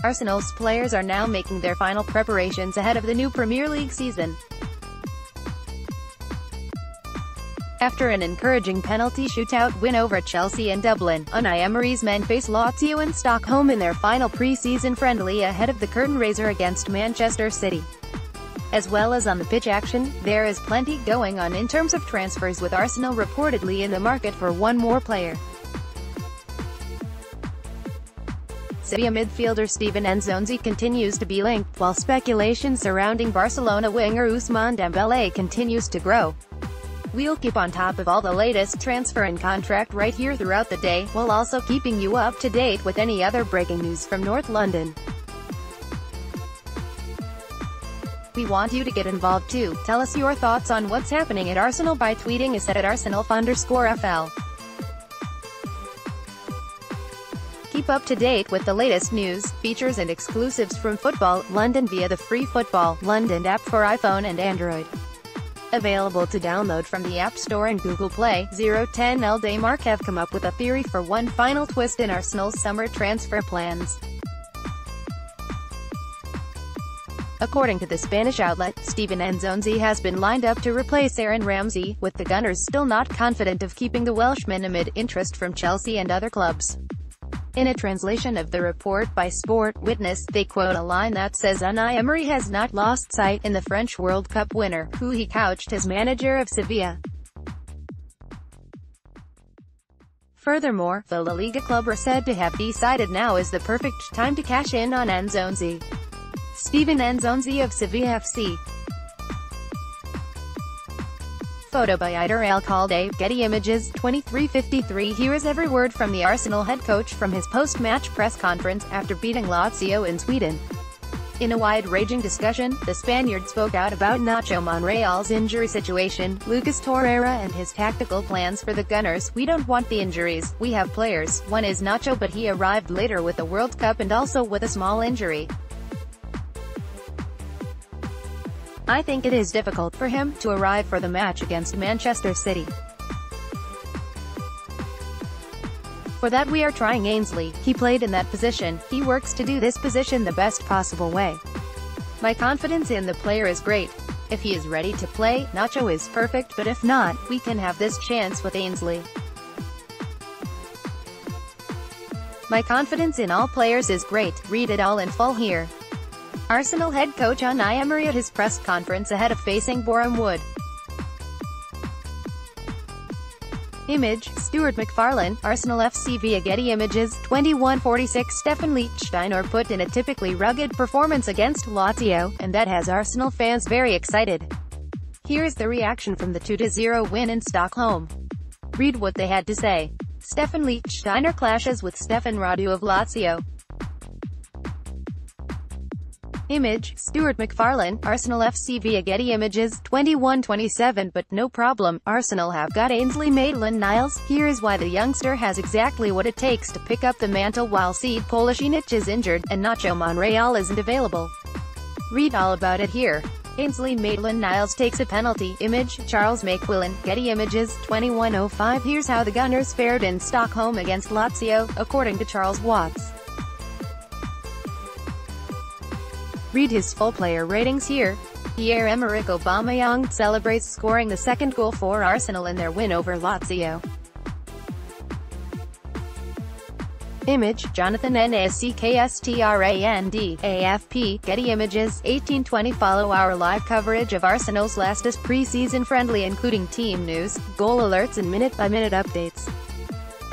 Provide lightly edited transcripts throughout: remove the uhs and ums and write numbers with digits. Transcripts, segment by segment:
Arsenal's players are now making their final preparations ahead of the new Premier League season. After an encouraging penalty shootout win over Chelsea in Dublin, Unai Emery's men face Lazio in Stockholm in their final pre-season friendly ahead of the curtain raiser against Manchester City. As well as on the pitch action, there is plenty going on in terms of transfers, with Arsenal reportedly in the market for one more player. Sevilla midfielder Steven Nzonzi continues to be linked, while speculation surrounding Barcelona winger Ousmane Dembélé continues to grow. We'll keep on top of all the latest transfer and contract right here throughout the day, while also keeping you up to date with any other breaking news from North London. We want you to get involved too. Tell us your thoughts on what's happening at Arsenal by tweeting us at @Arsenal_FL. Keep up to date with the latest news, features and exclusives from Football London via the free Football London app for iPhone and Android. Available to download from the App Store and Google Play. 010 LD Mark have come up with a theory for one final twist in Arsenal's summer transfer plans. According to the Spanish outlet, Steven Nzonzi has been lined up to replace Aaron Ramsey, with the Gunners still not confident of keeping the Welshman amid interest from Chelsea and other clubs. In a translation of the report by Sport Witness, they quote a line that says Unai Emery has not lost sight in the French World Cup winner, who he couched as manager of Sevilla. Furthermore, the La Liga club are said to have decided now is the perfect time to cash in on Nzonzi. Steven Nzonzi of Sevilla FC. Photo by Eider Alcalde, Getty Images, 23:53. Here is every word from the Arsenal head coach from his post-match press conference, after beating Lazio in Sweden. In a wide-ranging discussion, the Spaniard spoke out about Nacho Monreal's injury situation, Lucas Torreira and his tactical plans for the Gunners. We don't want the injuries, we have players. One is Nacho, but he arrived later with the World Cup and also with a small injury. I think it is difficult for him to arrive for the match against Manchester City. For that we are trying Ainsley. He played in that position, he works to do this position the best possible way. My confidence in the player is great. If he is ready to play, Nacho is perfect, but if not, we can have this chance with Ainsley. My confidence in all players is great. Read it all in full here. Arsenal head coach Unai Emery at his press conference ahead of facing Boreham Wood. Image, Stuart McFarlane, Arsenal FC via Getty Images, 21:46. Stefan Lichtsteiner put in a typically rugged performance against Lazio, and that has Arsenal fans very excited. Here is the reaction from the 2-0 win in Stockholm. Read what they had to say. Stefan Lichtsteiner clashes with Stefan Radu of Lazio. Image, Stuart McFarlane, Arsenal FC via Getty Images, 21:27. But no problem, Arsenal have got Ainsley Maitland-Niles. Here is why the youngster has exactly what it takes to pick up the mantle while Sead Kolasinac is injured, and Nacho Monreal isn't available. Read all about it here. Ainsley Maitland-Niles takes a penalty. Image, Charles McQuillan, Getty Images, 21:05. Here's how the Gunners fared in Stockholm against Lazio, according to Charles Watts. Read his full player ratings here. Pierre-Emerick Aubameyang celebrates scoring the second goal for Arsenal in their win over Lazio. Image, Jonathan Nascstrand, AFP, Getty Images, 18:20. Follow our live coverage of Arsenal's latest pre-season friendly, including team news, goal alerts and minute-by-minute updates.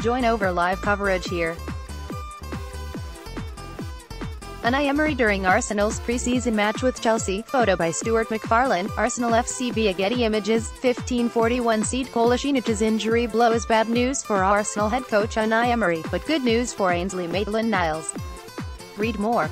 Join over live coverage here. Unai Emery during Arsenal's pre-season match with Chelsea. Photo by Stuart McFarlane, Arsenal FC via Getty Images, 15:41. Sead Kolasinac's injury blow is bad news for Arsenal head coach Unai Emery, but good news for Ainsley Maitland-Niles. Read more.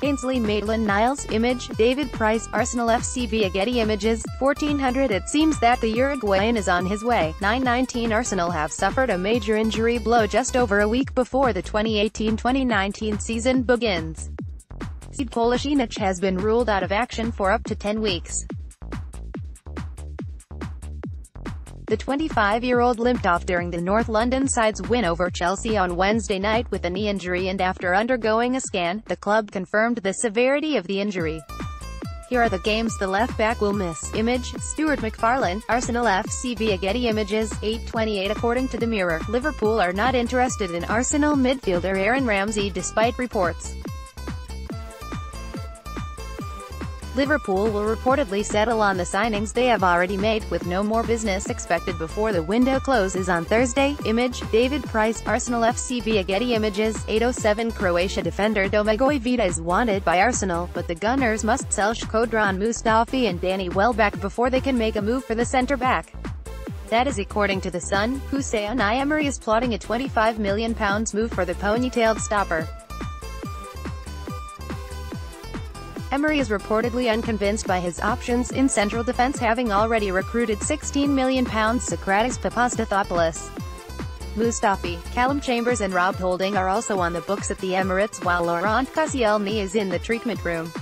Ainsley Maitland-Niles. Image, David Price, Arsenal FC via Getty Images, 1400. It seems that the Uruguayan is on his way. 919. Arsenal have suffered a major injury blow just over a week before the 2018-2019 season begins. Sead Kolasinac has been ruled out of action for up to 10 weeks. The 25-year-old limped off during the North London side's win over Chelsea on Wednesday night with a knee injury, and after undergoing a scan, the club confirmed the severity of the injury. Here are the games the left-back will miss. Image, Stuart McFarlane, Arsenal FC via Getty Images, 8:28. According to the Mirror, Liverpool are not interested in Arsenal midfielder Aaron Ramsey despite reports. Liverpool will reportedly settle on the signings they have already made, with no more business expected before the window closes on Thursday. Image, David Price, Arsenal FC via Getty Images, 8:07. Croatia defender Domagoj Vida is wanted by Arsenal, but the Gunners must sell Shkodran Mustafi and Danny Welbeck before they can make a move for the centre-back. That is according to The Sun, who say Unai Emery is plotting a £25 million move for the ponytailed stopper. Emery is reportedly unconvinced by his options in central defence, having already recruited £16 million Socrates Papastathopoulos. Mustafi, Callum Chambers and Rob Holding are also on the books at the Emirates, while Laurent Koscielny is in the treatment room.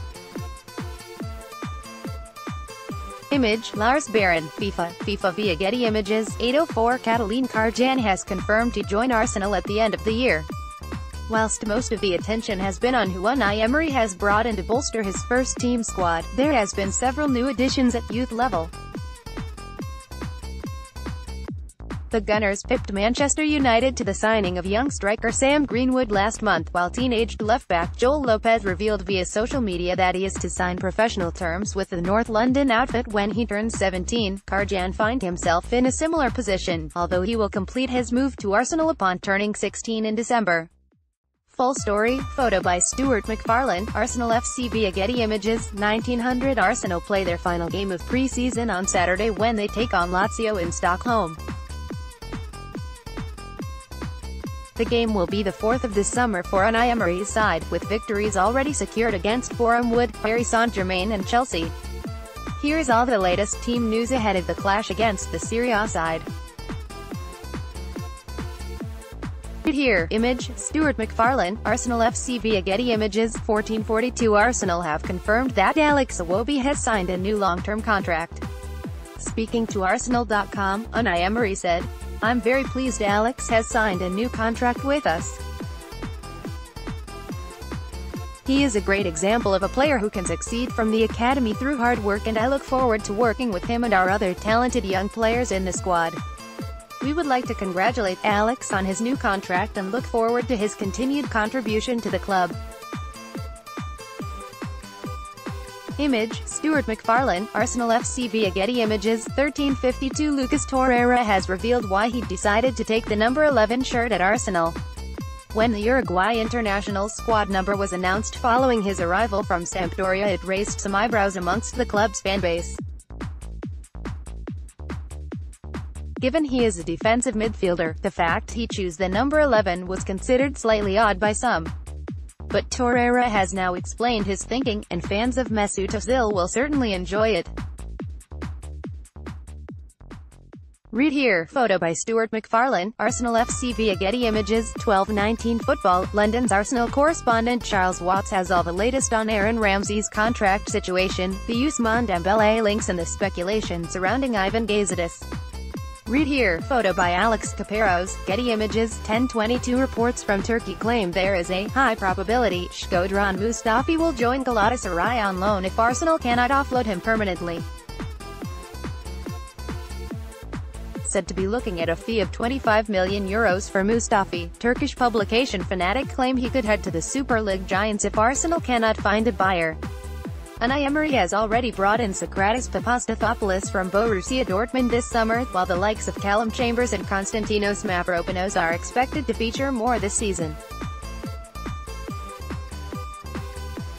Image, Lars Barron, FIFA via Getty Images, 8:04. Catalin Karjan has confirmed to join Arsenal at the end of the year. Whilst most of the attention has been on who Unai Emery has brought in to bolster his first-team squad, there has been several new additions at youth level. The Gunners pipped Manchester United to the signing of young striker Sam Greenwood last month, while teenaged left-back Joel Lopez revealed via social media that he is to sign professional terms with the North London outfit when he turns 17. Karjan finds himself in a similar position, although he will complete his move to Arsenal upon turning 16 in December. Full story, photo by Stuart McFarlane, Arsenal FC via Getty Images, 1900. Arsenal play their final game of pre-season on Saturday when they take on Lazio in Stockholm. The game will be the fourth of this summer for Unai Emery's side, with victories already secured against Boreham Wood, Paris Saint-Germain and Chelsea. Here's all the latest team news ahead of the clash against the Serie A side. Here, Image, Stuart McFarlane, Arsenal FC via Getty Images, 14:42. Arsenal have confirmed that Alex Iwobi has signed a new long-term contract. Speaking to Arsenal.com, Unai Emery said, "I'm very pleased Alex has signed a new contract with us. He is a great example of a player who can succeed from the academy through hard work, and I look forward to working with him and our other talented young players in the squad. We would like to congratulate Alex on his new contract and look forward to his continued contribution to the club." Image, Stuart McFarlane, Arsenal FC via Getty Images, 13:52. Lucas Torreira has revealed why he decided to take the number 11 shirt at Arsenal. When the Uruguay international squad number was announced following his arrival from Sampdoria, it raised some eyebrows amongst the club's fanbase. Given he is a defensive midfielder, the fact he chose the number 11 was considered slightly odd by some. But Torreira has now explained his thinking, and fans of Mesut Ozil will certainly enjoy it. Read here, photo by Stuart McFarlane, Arsenal FC via Getty Images, 12:19. Football, London's Arsenal correspondent Charles Watts has all the latest on Aaron Ramsey's contract situation, the Ousmane Dembélé links and the speculation surrounding Ivan Gazidis. Read here, photo by Alex Caparros, Getty Images, 10:22. Reports from Turkey claim there is a high probability Shkodran Mustafi will join Galatasaray on loan if Arsenal cannot offload him permanently. Said to be looking at a fee of €25 million for Mustafi, Turkish publication Fanatic claim he could head to the Super League giants if Arsenal cannot find a buyer. Unai Emery has already brought in Socrates Papastathopoulos from Borussia Dortmund this summer, while the likes of Callum Chambers and Konstantinos Mavropanos are expected to feature more this season.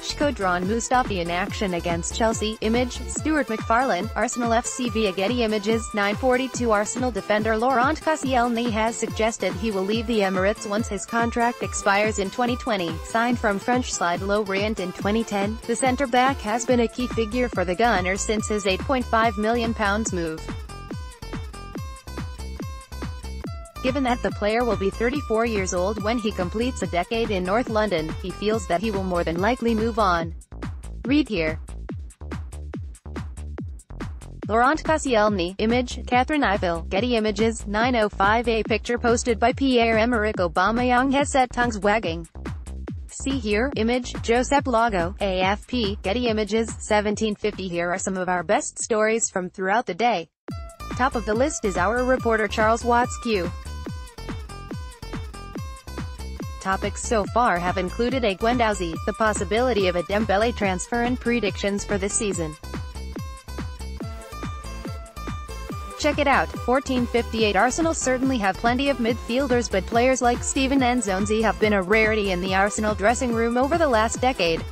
Shkodran Mustafi in action against Chelsea. Image, Stuart McFarlane, Arsenal FC via Getty Images, 9:42. Arsenal defender Laurent Koscielny has suggested he will leave the Emirates once his contract expires in 2020. Signed from French side Lorient in 2010, the centre-back has been a key figure for the Gunners since his £8.5 million move. Given that the player will be 34 years old when he completes a decade in North London, he feels that he will more than likely move on. Read here. Laurent Koscielny. Image, Catherine Eiffel. Getty Images, 9:05 A picture posted by Pierre-Emerick Aubameyang has set tongues wagging. See here. Image, Josep Lago. AFP. Getty Images, 1750. Here are some of our best stories from throughout the day. Top of the list is our reporter Charles Watts Q. Topics so far have included a Guendouzi, the possibility of a Dembele transfer and predictions for this season. Check it out. 1458 Arsenal certainly have plenty of midfielders, but players like Steven Nzonzi have been a rarity in the Arsenal dressing room over the last decade.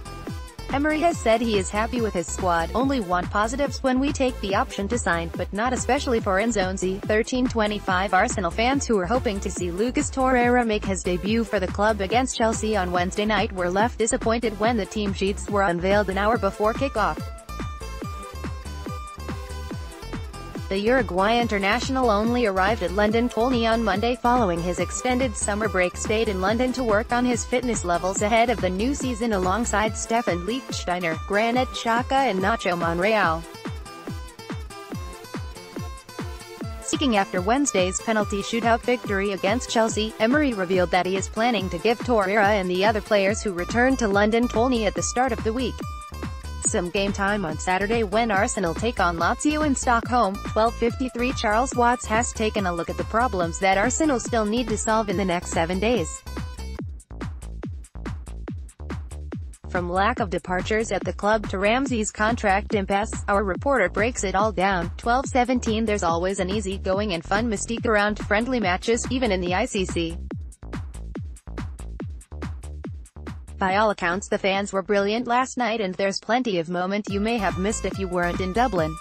Emery has said he is happy with his squad, only want positives when we take the option to sign, but not especially for Nzonzi. 1325 Arsenal fans who were hoping to see Lucas Torreira make his debut for the club against Chelsea on Wednesday night were left disappointed when the team sheets were unveiled an hour before kickoff. The Uruguay international only arrived at London Colney on Monday following his extended summer break. Stayed in London to work on his fitness levels ahead of the new season alongside Stefan Lichtsteiner, Granit Xhaka and Nacho Monreal. Speaking after Wednesday's penalty shootout victory against Chelsea, Emery revealed that he is planning to give Torreira and the other players who returned to London Colney at the start of the week some game time on Saturday when Arsenal take on Lazio in Stockholm. 12:53 Charles Watts has taken a look at the problems that Arsenal still need to solve in the next 7 days. From lack of departures at the club to Ramsey's contract impasse, our reporter breaks it all down. 12:17 There's always an easy-going and fun mystique around friendly matches, even in the ICC. By all accounts the fans were brilliant last night and there's plenty of moment you may have missed if you weren't in Dublin.